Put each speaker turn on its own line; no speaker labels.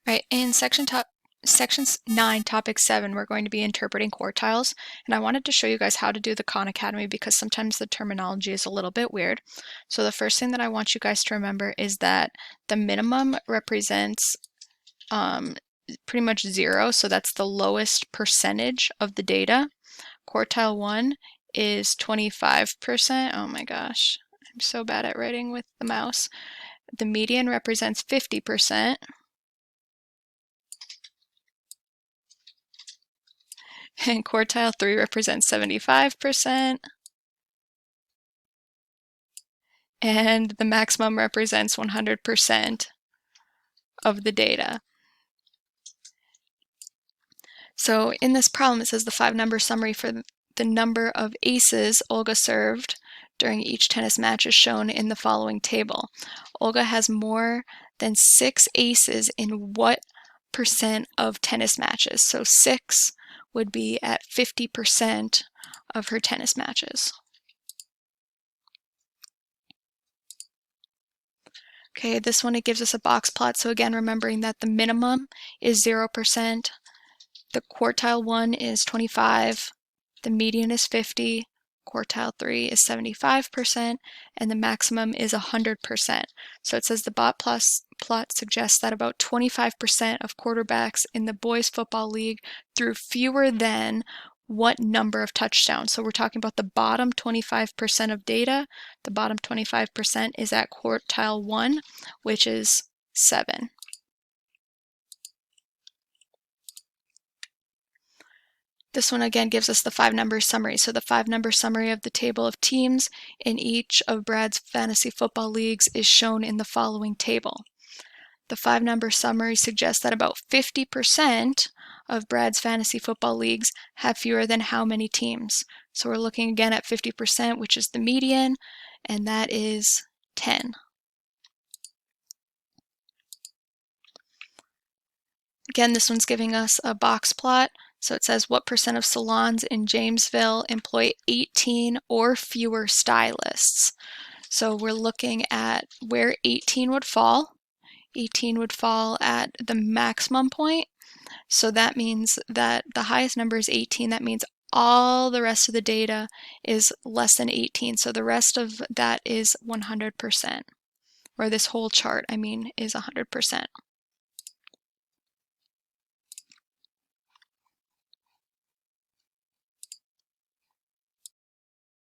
Right, in section 9, topic 7, we're going to be interpreting quartiles, and I wanted to show you guys how to do the Khan Academy because sometimes the terminology is a little bit weird. So the first thing that I want you guys to remember is that the minimum represents pretty much 0, so that's the lowest percentage of the data. Quartile 1 is 25%. Oh my gosh, I'm so bad at writing with the mouse. The median represents 50%. And quartile 3 represents 75%. And the maximum represents 100% of the data. So in this problem, it says the 5-number summary for the number of aces Olga served during each tennis match is shown in the following table. Olga has more than 6 aces in what percent of tennis matches? So 6 would be at 50% of her tennis matches. Okay, this one, it gives us a box plot. So again, remembering that the minimum is 0%, the quartile 1 is 25, the median is 50, quartile 3 is 75%, and the maximum is 100%. So it says the plot suggests that about 25% of quarterbacks in the boys football league threw fewer than what number of touchdowns. So we're talking about the bottom 25% of data. The bottom 25% is at quartile 1, which is 7. This one again gives us the 5-number summary. So the 5-number summary of the table of teams in each of Brad's fantasy football leagues is shown in the following table. The 5-number summary suggests that about 50% of Brad's fantasy football leagues have fewer than how many teams? So we're looking again at 50%, which is the median, and that is 10. Again, this one's giving us a box plot. So it says what percent of salons in Jamesville employ 18 or fewer stylists. So we're looking at where 18 would fall. 18 would fall at the maximum point. So that means that the highest number is 18. That means all the rest of the data is less than 18. So the rest of that is 100%. Or this whole chart, I mean, is 100%.